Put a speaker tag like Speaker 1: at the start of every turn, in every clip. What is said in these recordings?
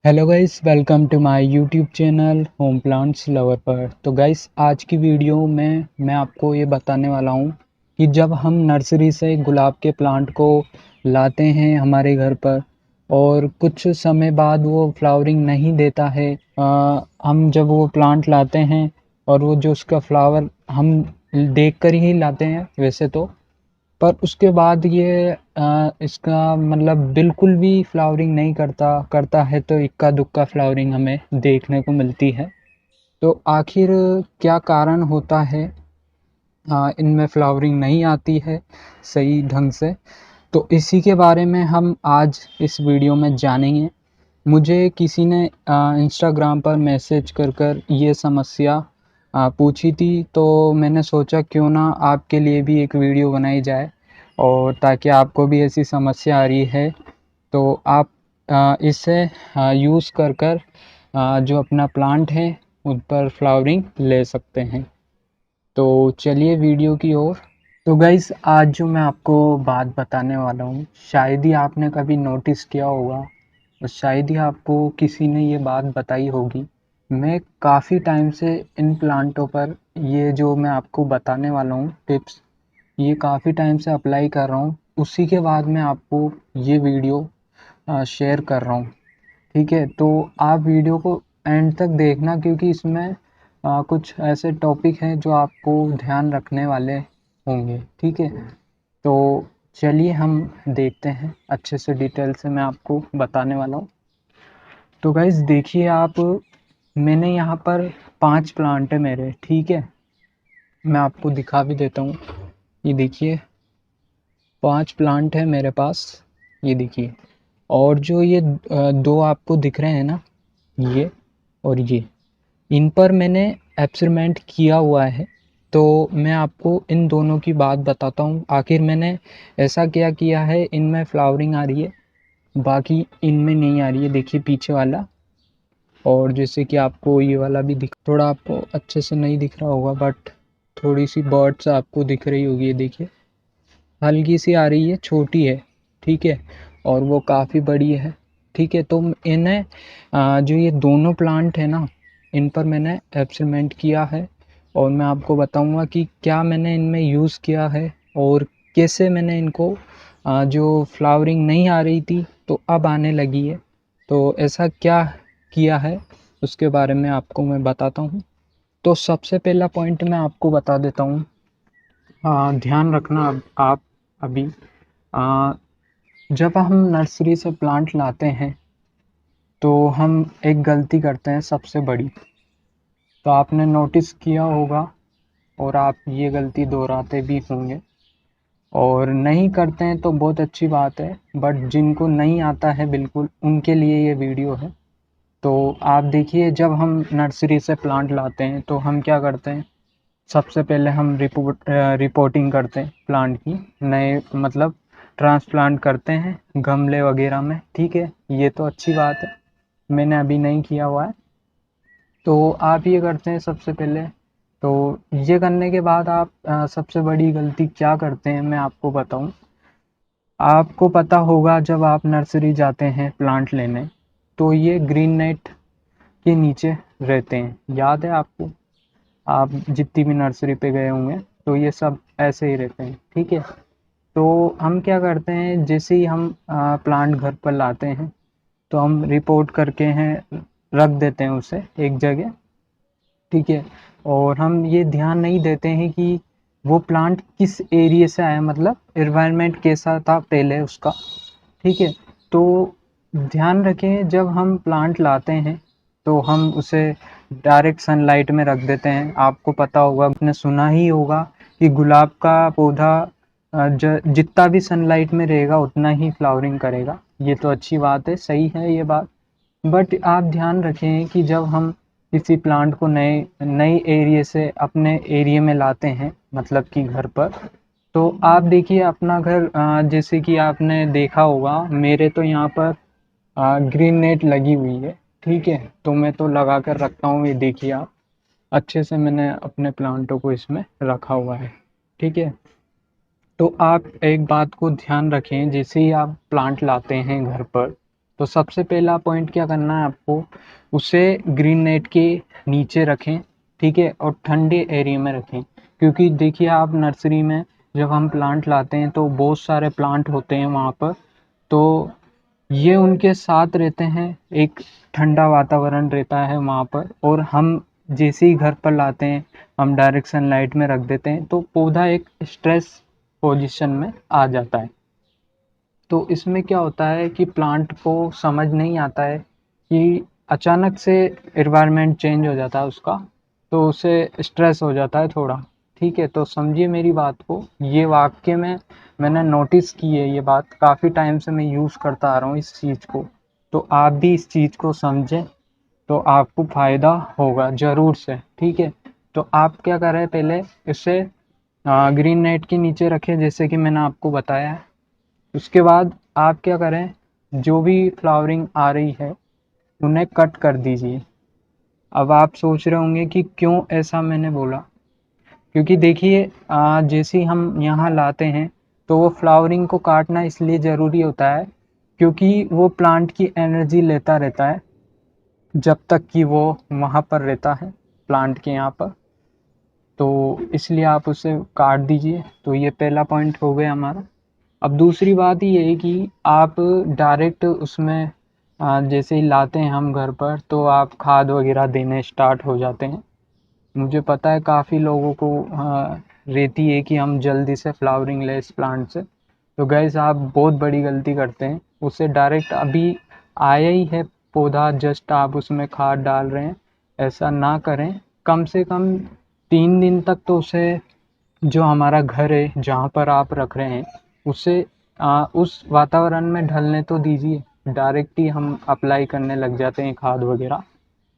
Speaker 1: Hello guys, welcome to my YouTube channel home plants lover पर। तो guys, आज की वीडियो में मैं आपको ये बताने वाला हूँ कि जब हम नर्सरी से गुलाब के प्लांट को लाते हैं हमारे घर पर और कुछ समय बाद वो फ्लावरिंग नहीं देता है। हम जब वो प्लांट लाते हैं और वो जो उसका फ्लावर हम देख कर ही लाते हैं वैसे तो, पर उसके बाद ये इसका मतलब बिल्कुल भी फ्लावरिंग नहीं करता करता है तो इक्का दुक्का फ्लावरिंग हमें देखने को मिलती है। तो आखिर क्या कारण होता है इनमें फ्लावरिंग नहीं आती है सही ढंग से? तो इसी के बारे में हम आज इस वीडियो में जानेंगे। मुझे किसी ने इंस्टाग्राम पर मैसेज कर ये समस्या पूछी थी, तो मैंने सोचा क्यों ना आपके लिए भी एक वीडियो बनाई जाए, और ताकि आपको भी ऐसी समस्या आ रही है तो आप इसे यूज़ कर जो अपना प्लांट है उन पर फ्लावरिंग ले सकते हैं। तो चलिए वीडियो की ओर। तो गाइस, आज जो मैं आपको बात बताने वाला हूँ शायद ही आपने कभी नोटिस किया होगा और शायद ही आपको किसी ने ये बात बताई होगी। मैं काफ़ी टाइम से इन प्लांटों पर ये जो मैं आपको बताने वाला हूँ टिप्स, ये काफ़ी टाइम से अप्लाई कर रहा हूँ। उसी के बाद मैं आपको ये वीडियो शेयर कर रहा हूँ। ठीक है, तो आप वीडियो को एंड तक देखना क्योंकि इसमें कुछ ऐसे टॉपिक हैं जो आपको ध्यान रखने वाले होंगे। ठीक है, तो चलिए हम देखते हैं, अच्छे से डिटेल से मैं आपको बताने वाला हूँ। तो गाइस देखिए आप, मैंने यहाँ पर 5 प्लांट है मेरे। ठीक है, मैं आपको दिखा भी देता हूँ। ये देखिए 5 प्लांट है मेरे पास, ये देखिए। और जो ये दो आपको दिख रहे हैं ना, ये और ये, इन पर मैंने एक्सपेरिमेंट किया हुआ है। तो मैं आपको इन दोनों की बात बताता हूँ, आखिर मैंने ऐसा क्या किया है इनमें फ्लावरिंग आ रही है बाकी इनमें नहीं आ रही है। देखिए पीछे वाला, और जैसे कि आपको ये वाला भी दिख, थोड़ा आपको अच्छे से नहीं दिख रहा होगा बट थोड़ी सी बर्ड्स आपको दिख रही होगी। ये देखिए हल्की सी आ रही है, छोटी है। ठीक है, और वो काफ़ी बड़ी है। ठीक है, तो इन्हें जो ये दोनों प्लांट है ना, इन पर मैंने एक्सपेरिमेंट किया है और मैं आपको बताऊंगा कि क्या मैंने इनमें यूज़ किया है और कैसे मैंने इनको जो फ्लावरिंग नहीं आ रही थी तो अब आने लगी है, तो ऐसा क्या किया है उसके बारे में आपको मैं बताता हूँ। तो सबसे पहला पॉइंट मैं आपको बता देता हूँ। ध्यान रखना आप अभी, आ, जब हम नर्सरी से प्लांट लाते हैं तो हम एक गलती करते हैं सबसे बड़ी। तो आपने नोटिस किया होगा और आप ये गलती दोहराते भी होंगे, और नहीं करते हैं तो बहुत अच्छी बात है, बट जिनको नहीं आता है बिल्कुल उनके लिए ये वीडियो है। तो आप देखिए, जब हम नर्सरी से प्लांट लाते हैं तो हम क्या करते हैं, सबसे पहले हम रिपोर्टिंग करते हैं प्लांट की, नए मतलब ट्रांसप्लांट करते हैं गमले वगैरह में। ठीक है, ये तो अच्छी बात है, मैंने अभी नहीं किया हुआ है। तो आप ये करते हैं सबसे पहले। तो ये करने के बाद आप सबसे बड़ी गलती क्या करते हैं मैं आपको बताऊं। आपको पता होगा जब आप नर्सरी जाते हैं प्लांट लेने तो ये ग्रीन नेट के नीचे रहते हैं, याद है आपको? आप जितनी भी नर्सरी पे गए होंगे तो ये सब ऐसे ही रहते हैं। ठीक है, तो हम क्या करते हैं, जैसे ही हम प्लांट घर पर लाते हैं तो हम रिपोर्ट करके हैं रख देते हैं उसे एक जगह। ठीक है, और हम ये ध्यान नहीं देते हैं कि वो प्लांट किस एरिया से आया, मतलब एनवायरनमेंट कैसा था पहले उसका। ठीक है, तो ध्यान रखें जब हम प्लांट लाते हैं तो हम उसे डायरेक्ट सनलाइट में रख देते हैं। आपको पता होगा, आपने सुना ही होगा कि गुलाब का पौधा जितना भी सनलाइट में रहेगा उतना ही फ्लावरिंग करेगा। ये तो अच्छी बात है, सही है ये बात। बट आप ध्यान रखें कि जब हम किसी प्लांट को नए नए एरिया से अपने एरिया में लाते हैं, मतलब कि घर पर, तो आप देखिए अपना घर, जैसे कि आपने देखा होगा मेरे तो यहाँ पर ग्रीन नेट लगी हुई है। ठीक है, तो मैं तो लगा कर रखता हूँ, ये देखिए आप, अच्छे से मैंने अपने प्लांटों को इसमें रखा हुआ है। ठीक है, तो आप एक बात को ध्यान रखें, जैसे ही आप प्लांट लाते हैं घर पर तो सबसे पहला पॉइंट क्या करना है आपको, उसे ग्रीन नेट के नीचे रखें, ठीक है, और ठंडे एरिया में रखें। क्योंकि देखिए आप नर्सरी में जब हम प्लांट लाते हैं तो बहुत सारे प्लांट होते हैं वहाँ पर, तो ये उनके साथ रहते हैं, एक ठंडा वातावरण रहता है वहाँ पर, और हम जैसे ही घर पर लाते हैं हम डायरेक्ट सनलाइट में रख देते हैं तो पौधा एक स्ट्रेस पोजीशन में आ जाता है। तो इसमें क्या होता है कि प्लांट को समझ नहीं आता है कि अचानक से एनवायरनमेंट चेंज हो जाता है उसका, तो उसे स्ट्रेस हो जाता है थोड़ा, ठीक है। तो समझिए मेरी बात को, ये वाक्य में मैंने नोटिस की है, ये बात काफ़ी टाइम से मैं यूज़ करता आ रहा हूँ इस चीज़ को। तो आप भी इस चीज़ को समझें तो आपको फ़ायदा होगा ज़रूर से, ठीक है। तो आप क्या करें, पहले इसे ग्रीन नेट के नीचे रखें जैसे कि मैंने आपको बताया है। उसके बाद आप क्या करें, जो भी फ्लावरिंग आ रही है उन्हें कट कर दीजिए। अब आप सोच रहे होंगे कि क्यों ऐसा मैंने बोला, क्योंकि देखिए जैसे ही हम यहाँ लाते हैं तो वो फ्लावरिंग को काटना इसलिए ज़रूरी होता है क्योंकि वो प्लांट की एनर्जी लेता रहता है जब तक कि वो वहाँ पर रहता है प्लांट के यहाँ पर, तो इसलिए आप उसे काट दीजिए। तो ये पहला पॉइंट हो गया हमारा। अब दूसरी बात ये है कि आप डायरेक्ट उसमें जैसे ही लाते हैं हम घर पर तो आप खाद वगैरह देने स्टार्ट हो जाते हैं। मुझे पता है काफ़ी लोगों को रहती है कि हम जल्दी से फ्लावरिंग लें इस प्लांट से, तो गाइस आप बहुत बड़ी गलती करते हैं। उसे डायरेक्ट अभी आया ही है पौधा, जस्ट आप उसमें खाद डाल रहे हैं, ऐसा ना करें। कम से कम 3 दिन तक तो उसे, जो हमारा घर है जहाँ पर आप रख रहे हैं, उसे उस वातावरण में ढलने तो दीजिए। डायरेक्ट ही हम अप्लाई करने लग जाते हैं खाद वगैरह,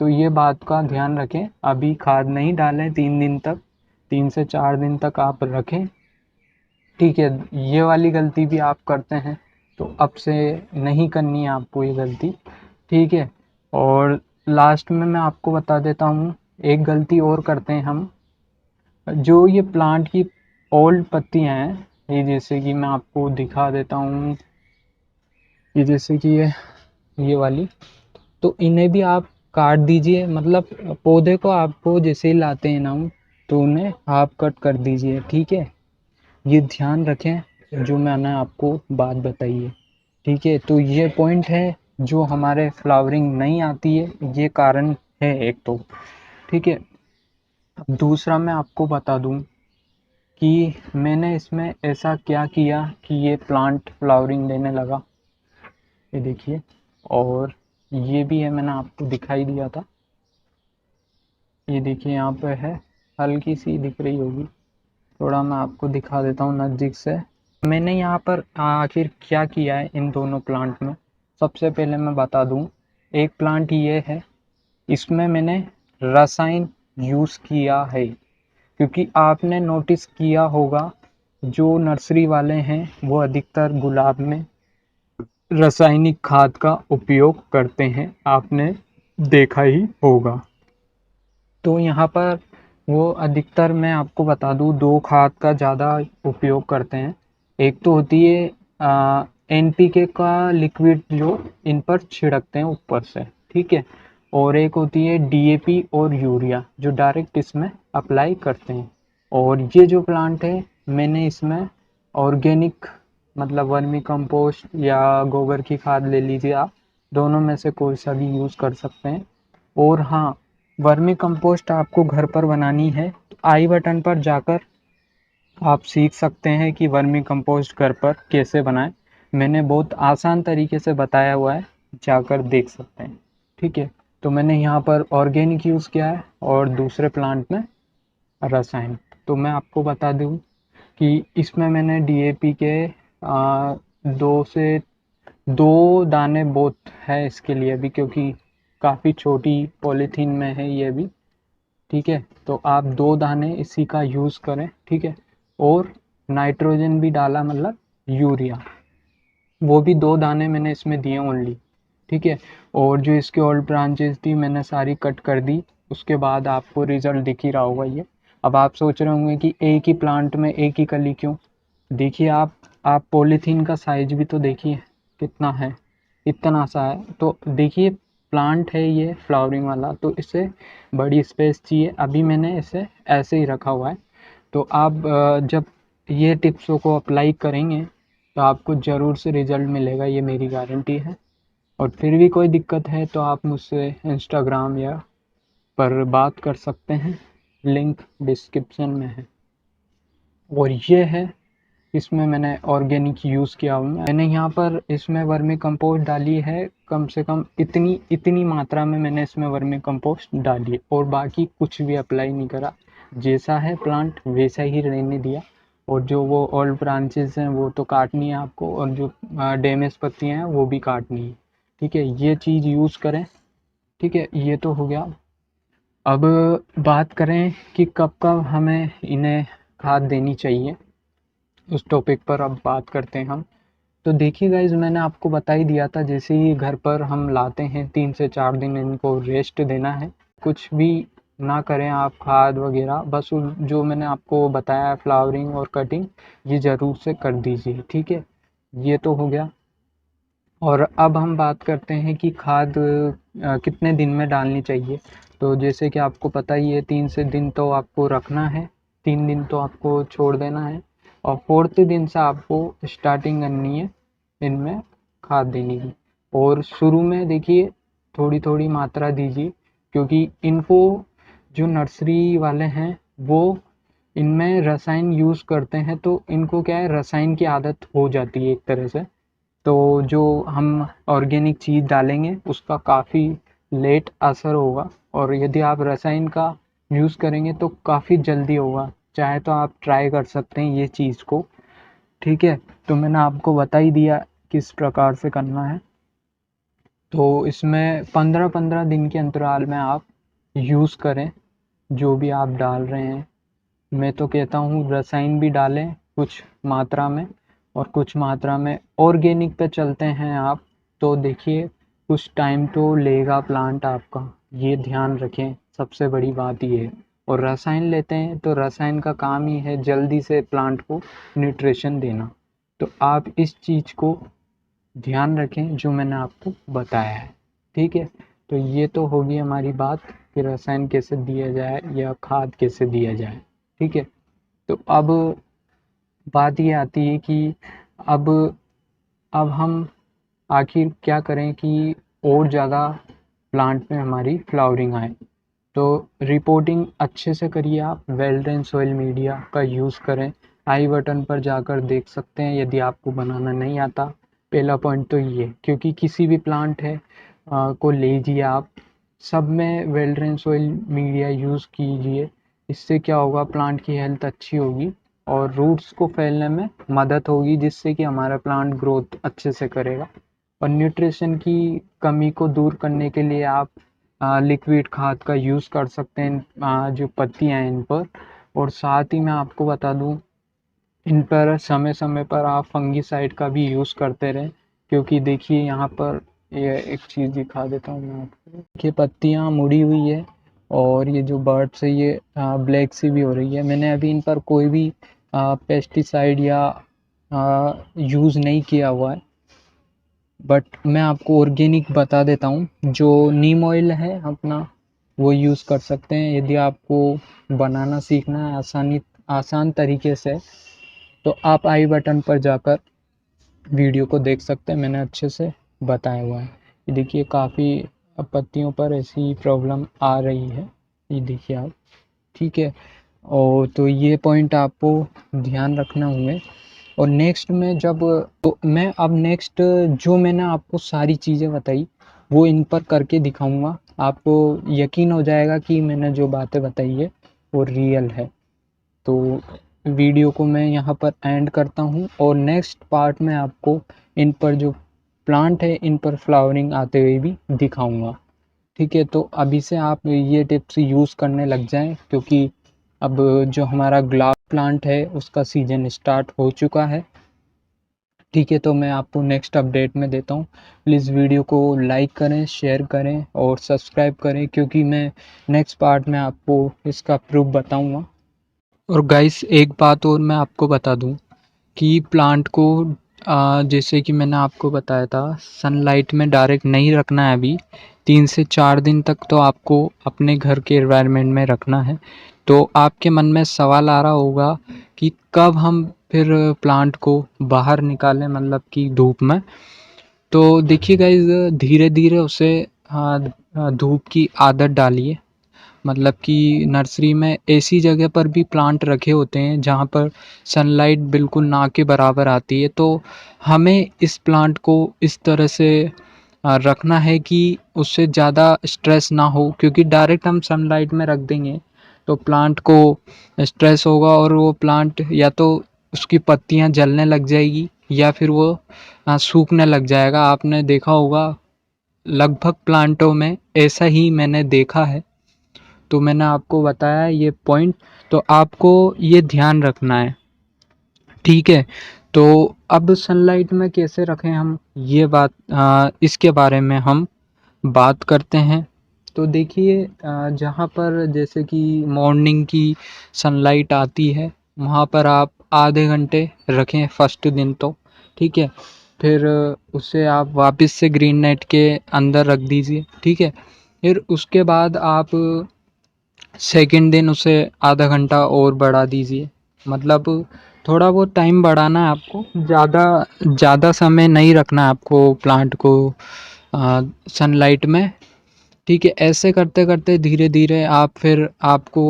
Speaker 1: तो ये बात का ध्यान रखें। अभी खाद नहीं डालें 3 दिन तक, 3 से 4 दिन तक आप रखें, ठीक है। ये वाली गलती भी आप करते हैं तो अब से नहीं करनी है आपको ये गलती, ठीक है। और लास्ट में मैं आपको बता देता हूँ, एक गलती और करते हैं हम, जो ये प्लांट की ओल्ड पत्तियां हैं, ये जैसे कि मैं आपको दिखा देता हूँ, ये जैसे कि ये वाली, तो इन्हें भी आप काट दीजिए। मतलब पौधे को आपको जैसे ही लाते हैं ना हम, तो उन्हें आप कट कर दीजिए, ठीक है। ये ध्यान रखें जो मैंने आपको बात बताई है, ठीक है। तो ये पॉइंट है जो हमारे फ्लावरिंग नहीं आती है, ये कारण है एक तो, ठीक है। अब दूसरा मैं आपको बता दूं कि मैंने इसमें ऐसा क्या किया कि ये प्लांट फ्लावरिंग देने लगा, ये देखिए। और ये भी है, मैंने आपको दिखाई दिया था, ये देखिए यहाँ पे है, हल्की सी दिख रही होगी, थोड़ा मैं आपको दिखा देता हूँ नज़दीक से। मैंने यहाँ पर आखिर क्या किया है इन दोनों प्लांट में, सबसे पहले मैं बता दूँ। एक प्लांट ये है, इसमें मैंने रसायन यूज़ किया है, क्योंकि आपने नोटिस किया होगा जो नर्सरी वाले हैं वो अधिकतर गुलाब में रासायनिक खाद का उपयोग करते हैं, आपने देखा ही होगा। तो यहाँ पर वो अधिकतर, मैं आपको बता दूँ, दो खाद का ज़्यादा उपयोग करते हैं। एक तो होती है एनपीके का लिक्विड जो इन पर छिड़कते हैं ऊपर से, ठीक है। और एक होती है डीएपी और यूरिया जो डायरेक्ट इसमें अप्लाई करते हैं। और ये जो प्लांट है मैंने इसमें ऑर्गेनिक, मतलब वर्मी कंपोस्ट या गोबर की खाद ले लीजिए आप, दोनों में से कोई सा भी यूज़ कर सकते हैं। और हाँ, वर्मी कंपोस्ट आपको घर पर बनानी है तो आई बटन पर जाकर आप सीख सकते हैं कि वर्मी कंपोस्ट घर पर कैसे बनाएं। मैंने बहुत आसान तरीके से बताया हुआ है, जाकर देख सकते हैं, ठीक है। तो मैंने यहाँ पर ऑर्गेनिक यूज़ किया है और दूसरे प्लांट में रसायन। तो मैं आपको बता दूँ कि इसमें मैंने डीएपी के 2 से 2 दाने बहुत है इसके लिए भी, क्योंकि काफ़ी छोटी पॉलीथीन में है ये भी, ठीक है। तो आप 2 दाने इसी का यूज़ करें, ठीक है। और नाइट्रोजन भी डाला, मतलब यूरिया, वो भी 2 दाने मैंने इसमें दिए ओनली, ठीक है। और जो इसके ओल्ड ब्रांचेस थी मैंने सारी कट कर दी, उसके बाद आपको रिजल्ट दिख ही रहा होगा ये। अब आप सोच रहे होंगे कि एक ही प्लांट में एक ही कली क्यों, देखिए आप पॉलीथीन का साइज भी तो देखिए कितना है, इतना सा है। तो देखिए प्लांट है ये फ्लावरिंग वाला, तो इसे बड़ी स्पेस चाहिए। अभी मैंने इसे ऐसे ही रखा हुआ है। तो आप जब ये टिप्सों को अप्लाई करेंगे तो आपको ज़रूर से रिज़ल्ट मिलेगा, ये मेरी गारंटी है। और फिर भी कोई दिक्कत है तो आप मुझसे इंस्टाग्राम या पर बात कर सकते हैं, लिंक डिस्क्रिप्शन में है। और ये है, इसमें मैंने ऑर्गेनिक यूज़ किया हुआ है। मैंने यहाँ पर इसमें वर्मी कंपोस्ट डाली है, कम से कम इतनी इतनी मात्रा में मैंने इसमें वर्मी कंपोस्ट डाली है, और बाकी कुछ भी अप्लाई नहीं करा। जैसा है प्लांट वैसा ही रहने दिया। और जो वो ओल्ड ब्रांचेस हैं वो तो काटनी है आपको, और जो डैमेज पत्तियाँ हैं वो भी काटनी है। ठीक है, ये चीज़ यूज़ करें। ठीक है, ये तो हो गया। अब बात करें कि कब कब हमें इन्हें खाद देनी चाहिए, उस टॉपिक पर अब बात करते हैं हम। तो देखिए गाइज, मैंने आपको बता ही दिया था, जैसे ही घर पर हम लाते हैं 3 से 4 दिन इनको रेस्ट देना है। कुछ भी ना करें आप खाद वगैरह, बस जो मैंने आपको बताया फ्लावरिंग और कटिंग, ये ज़रूर से कर दीजिए। ठीक है, ये तो हो गया। और अब हम बात करते हैं कि खाद कितने दिन में डालनी चाहिए। तो जैसे कि आपको पता ही है, 3 से दिन तो आपको रखना है, 3 दिन तो आपको छोड़ देना है, और 4th दिन से आपको स्टार्टिंग करनी है इनमें खाद देने की। और शुरू में देखिए थोड़ी थोड़ी मात्रा दीजिए, क्योंकि इनको जो नर्सरी वाले हैं वो इनमें रसायन यूज़ करते हैं, तो इनको क्या है, रसायन की आदत हो जाती है एक तरह से। तो जो हम ऑर्गेनिक चीज़ डालेंगे उसका काफ़ी लेट असर होगा, और यदि आप रसायन का यूज़ करेंगे तो काफ़ी जल्दी होगा। चाहे तो आप ट्राई कर सकते हैं ये चीज़ को। ठीक है, तो मैंने आपको बता ही दिया किस प्रकार से करना है। तो इसमें 15-15 दिन के अंतराल में आप यूज़ करें जो भी आप डाल रहे हैं। मैं तो कहता हूँ रसायन भी डालें कुछ मात्रा में, और कुछ मात्रा में ऑर्गेनिक पे चलते हैं आप, तो देखिए कुछ टाइम तो लेगा प्लांट आपका, ये ध्यान रखें। सबसे बड़ी बात ये है। और रसायन लेते हैं तो रसायन का काम ही है जल्दी से प्लांट को न्यूट्रिशन देना। तो आप इस चीज़ को ध्यान रखें जो मैंने आपको बताया है। ठीक है, तो ये तो होगी हमारी बात कि रसायन कैसे दिया जाए या खाद कैसे दिया जाए। ठीक है, तो अब बात ये आती है कि अब अब हम आखिर क्या करें कि और ज़्यादा प्लांट में हमारी फ्लावरिंग आए। तो रिपोर्टिंग अच्छे से करिए आप, वेल ड्रेन सॉइल मीडिया का यूज़ करें। आई बटन पर जाकर देख सकते हैं यदि आपको बनाना नहीं आता। पहला पॉइंट तो ये, क्योंकि किसी भी प्लांट है को लीजिए आप, सब में well drain soil media use कीजिए। इससे क्या होगा, प्लांट की हेल्थ अच्छी होगी और रूट्स को फैलने में मदद होगी, जिससे कि हमारा प्लांट ग्रोथ अच्छे से करेगा। और न्यूट्रिशन की कमी को दूर करने के लिए आप लिक्विड खाद का यूज़ कर सकते हैं जो पत्तियां हैं इन पर। और साथ ही मैं आपको बता दूं, इन पर समय समय पर आप फंगीसाइड का भी यूज़ करते रहें, क्योंकि देखिए यहाँ पर ये एक चीज़ दिखा देता हूँ मैं आपको। देखिए पत्तियाँ मुड़ी हुई है, और ये जो बर्ड्स है ये ब्लैक सी भी हो रही है। मैंने अभी इन पर कोई भी पेस्टिसाइड या यूज़ नहीं किया हुआ है, बट मैं आपको ऑर्गेनिक बता देता हूँ। जो नीम ऑयल है अपना, वो यूज़ कर सकते हैं यदि आपको बनाना सीखना है आसान तरीके से। तो आप आई बटन पर जाकर वीडियो को देख सकते हैं, मैंने अच्छे से बताया हुआ है। ये देखिए काफ़ी पत्तियों पर ऐसी प्रॉब्लम आ रही है, ये देखिए आप। ठीक है, और तो ये पॉइंट आपको ध्यान रखना होंगे। और नेक्स्ट में जब, तो मैं अब नेक्स्ट जो मैंने आपको सारी चीज़ें बताई वो इन पर करके दिखाऊंगा, आपको यकीन हो जाएगा कि मैंने जो बातें बताई है वो रियल है। तो वीडियो को मैं यहाँ पर एंड करता हूँ, और नेक्स्ट पार्ट में आपको इन पर जो प्लांट है इन पर फ्लावरिंग आते हुए भी दिखाऊंगा। ठीक है, तो अभी से आप ये टिप्स यूज़ करने लग जाएं, क्योंकि अब जो हमारा गुलाब प्लांट है उसका सीजन स्टार्ट हो चुका है। ठीक है, तो मैं आपको नेक्स्ट अपडेट में देता हूँ। प्लीज़ वीडियो को लाइक करें, शेयर करें और सब्सक्राइब करें, क्योंकि मैं नेक्स्ट पार्ट में आपको इसका प्रूफ बताऊँगा। और गाइस एक बात और मैं आपको बता दूँ कि प्लांट को जैसे कि मैंने आपको बताया था, सनलाइट में डायरेक्ट नहीं रखना है अभी। 3 से 4 दिन तक तो आपको अपने घर के एनवायरनमेंट में रखना है। तो आपके मन में सवाल आ रहा होगा कि कब हम फिर प्लांट को बाहर निकालें, मतलब कि धूप में। तो देखिए गाइस, धीरे-धीरे उसे धूप की आदत डालिए। मतलब कि नर्सरी में ऐसी जगह पर भी प्लांट रखे होते हैं जहाँ पर सनलाइट बिल्कुल ना के बराबर आती है। तो हमें इस प्लांट को इस तरह से रखना है कि उससे ज़्यादा स्ट्रेस ना हो, क्योंकि डायरेक्ट हम सनलाइट में रख देंगे तो प्लांट को स्ट्रेस होगा और वो प्लांट या तो उसकी पत्तियाँ जलने लग जाएगी या फिर वो सूखने लग जाएगा। आपने देखा होगा, लगभग प्लांटों में ऐसा ही मैंने देखा है। तो मैंने आपको बताया ये पॉइंट, तो आपको ये ध्यान रखना है, ठीक है। तो अब सनलाइट में कैसे रखें हम, ये बात इसके बारे में हम बात करते हैं। तो देखिए, जहाँ पर जैसे कि मॉर्निंग की सनलाइट आती है वहाँ पर आप आधे घंटे रखें फर्स्ट दिन तो, ठीक है। फिर उसे आप वापस से ग्रीन नेट के अंदर रख दीजिए, ठीक है। फिर उसके बाद आप सेकंड दिन उसे आधा घंटा और बढ़ा दीजिए। मतलब थोड़ा बहुत टाइम बढ़ाना है आपको, ज़्यादा ज़्यादा समय नहीं रखना है आपको प्लांट को सनलाइट में, ठीक है। ऐसे करते करते धीरे धीरे आप फिर आपको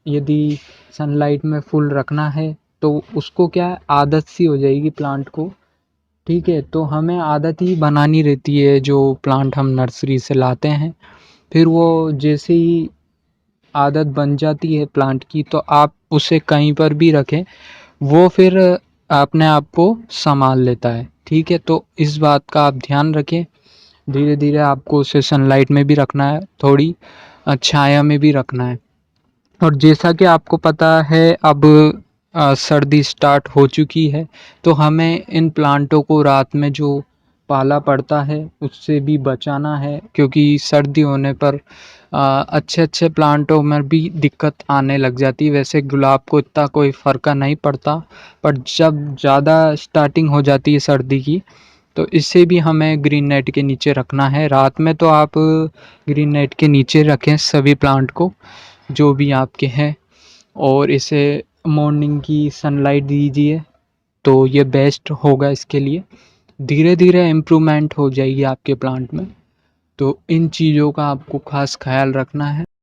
Speaker 1: यदि सनलाइट में फुल रखना है तो उसको क्या है, आदत सी हो जाएगी प्लांट को, ठीक है। तो हमें आदत ही बनानी रहती है जो प्लांट हम नर्सरी से लाते हैं। फिर वो जैसे ही आदत बन जाती है प्लांट की तो आप उसे कहीं पर भी रखें, वो फिर अपने आप को संभाल लेता है, ठीक है। तो इस बात का आप ध्यान रखें। धीरे धीरे आपको उसे सनलाइट में भी रखना है, थोड़ी छाया में भी रखना है। और जैसा कि आपको पता है अब सर्दी स्टार्ट हो चुकी है, तो हमें इन प्लांटों को रात में जो पाला पड़ता है उससे भी बचाना है, क्योंकि सर्दी होने पर अच्छे अच्छे प्लांटों में भी दिक्कत आने लग जाती है। वैसे गुलाब को इतना कोई फ़र्क नहीं पड़ता, पर जब ज़्यादा स्टार्टिंग हो जाती है सर्दी की तो इससे भी हमें ग्रीन नेट के नीचे रखना है। रात में तो आप ग्रीन नेट के नीचे रखें सभी प्लांट को जो भी आपके हैं, और इसे मॉर्निंग की सनलाइट दीजिए, तो ये बेस्ट होगा इसके लिए। धीरे धीरे इम्प्रूवमेंट हो जाएगी आपके प्लांट में। तो इन चीज़ों का आपको खास ख्याल रखना है।